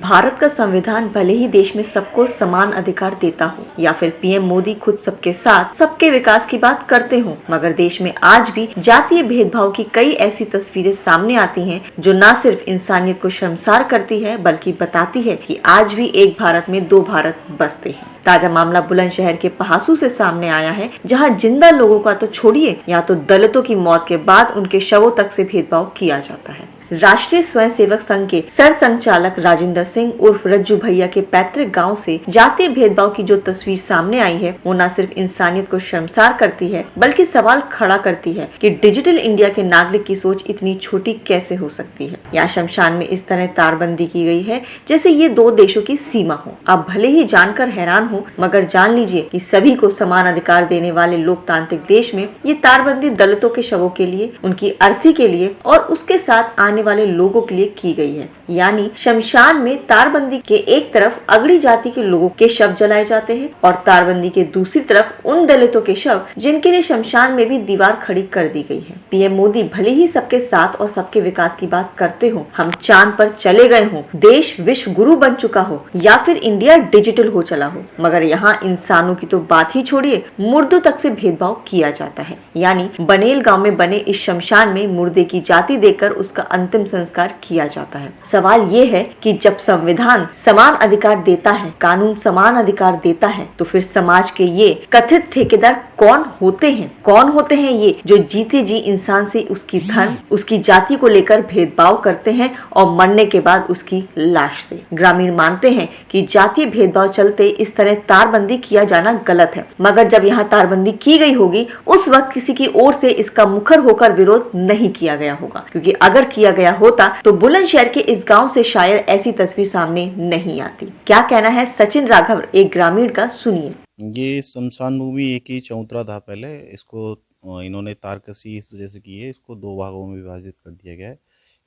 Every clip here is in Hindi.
भारत का संविधान भले ही देश में सबको समान अधिकार देता हो या फिर पीएम मोदी खुद सबके साथ सबके विकास की बात करते हो, मगर देश में आज भी जातीय भेदभाव की कई ऐसी तस्वीरें सामने आती हैं जो न सिर्फ इंसानियत को शर्मसार करती है बल्कि बताती है कि आज भी एक भारत में दो भारत बसते हैं। ताजा मामला बुलंदशहर के पहासू से सामने आया है, जहां जिंदा लोगों का तो छोड़िए, यहाँ तो दलितों की मौत के बाद उनके शवों तक से भेदभाव किया जाता है। राष्ट्रीय स्वयंसेवक संघ के सर संचालक राजेंद्र सिंह उर्फ रज्जू भैया के पैतृक गांव से जातीय भेदभाव की जो तस्वीर सामने आई है, वो न सिर्फ इंसानियत को शर्मसार करती है बल्कि सवाल खड़ा करती है कि डिजिटल इंडिया के नागरिक की सोच इतनी छोटी कैसे हो सकती है। यहाँ शमशान में इस तरह तारबंदी की गई है जैसे ये दो देशों की सीमा हो। आप भले ही जानकर हैरान हो, मगर जान लीजिए कि सभी को समान अधिकार देने वाले लोकतांत्रिक देश में ये तारबंदी दलितों के शवों के लिए, उनकी अर्थी के लिए और उसके साथ आने वाले लोगों के लिए की गई है। यानी शमशान में तारबंदी के एक तरफ अगड़ी जाति के लोगों के शव जलाए जाते हैं और तारबंदी के दूसरी तरफ उन दलितों के शव जिनके लिए शमशान में भी दीवार खड़ी कर दी गई है। पीएम मोदी भले ही सबके साथ और सबके विकास की बात करते हो, हम चांद पर चले गए हो, देश विश्व गुरु बन चुका हो या फिर इंडिया डिजिटल हो चला हो, मगर यहाँ इंसानों की तो बात ही छोड़िए, मुर्दों तक से भेदभाव किया जाता है। यानी बनेल गाँव में बने इस शमशान में मुर्दे की जाति देकर उसका अंतिम संस्कार किया जाता है। सवाल ये है कि जब संविधान समान अधिकार देता है, कानून समान अधिकार देता है, तो फिर समाज के ये कथित ठेकेदार कौन होते हैं? कौन होते हैं ये जो जीते जी इंसान से उसकी धन, उसकी जाति को लेकर भेदभाव करते हैं और मरने के बाद उसकी लाश से? ग्रामीण मानते हैं कि जातीय भेदभाव चलते इस तरह तारबंदी किया जाना गलत है, मगर जब यहाँ तारबंदी की गई होगी उस वक्त किसी की ओर से इसका मुखर होकर विरोध नहीं किया गया होगा, क्योंकि अगर किया गया होता तो बुलंदशहर के इस गांव से शायद ऐसी तस्वीर सामने नहीं आती। क्या कहना है सचिन राघव, एक ग्रामीण का, सुनिए। ये शमशान भूमि एक ही चौतरा था पहले, इसको इन्होंने तारकसी इस वजह से की है, इसको दो भागों में विभाजित कर दिया गया है।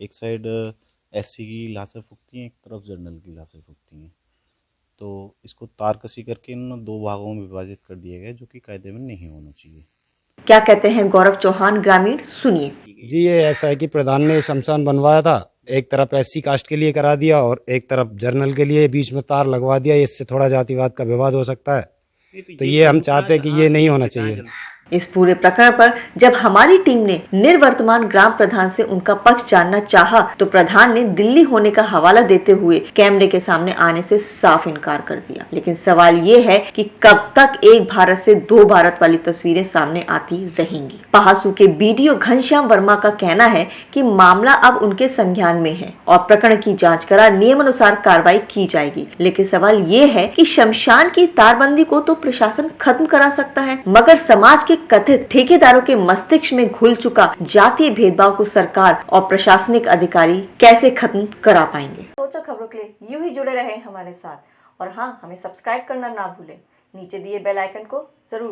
एक साइड एससी की लाशें फूकती हैं, एक तरफ जनरल की लाशें फूकती हैं, तो इसको तारकसी करके इन्होंने दो भागों में विभाजित कर दिया गया जो कि कायदे में नहीं होना चाहिए। क्या कहते हैं गौरव चौहान, ग्रामीण, सुनिए। जी, ये ऐसा है कि प्रधान ने शमशान बनवाया था, एक तरफ एससी कास्ट के लिए करा दिया और एक तरफ जर्नल के लिए, बीच में तार लगवा दिया। इससे थोड़ा जातिवाद का विवाद हो सकता है, तो ये हम चाहते हैं कि ये नहीं होना चाहिए। इस पूरे प्रकरण पर जब हमारी टीम ने निर्वर्तमान ग्राम प्रधान से उनका पक्ष जानना चाहा, तो प्रधान ने दिल्ली होने का हवाला देते हुए कैमरे के सामने आने से साफ इनकार कर दिया। लेकिन सवाल ये है कि कब तक एक भारत से दो भारत वाली तस्वीरें सामने आती रहेंगी। पहासू के बीडीओ घनश्याम वर्मा का कहना है कि मामला अब उनके संज्ञान में है और प्रकरण की जाँच करा नियमानुसार कार्रवाई की जाएगी। लेकिन सवाल ये है कि शमशान की तारबंदी को तो प्रशासन खत्म करा सकता है, मगर समाज के कथित ठेकेदारों के मस्तिष्क में घुल चुका जातीय भेदभाव को सरकार और प्रशासनिक अधिकारी कैसे खत्म करा पाएंगे? रोचक खबरों के लिए यूं ही जुड़े रहे हमारे साथ और हाँ, हमें सब्सक्राइब करना ना भूलें। नीचे दिए बेल आइकन को जरूर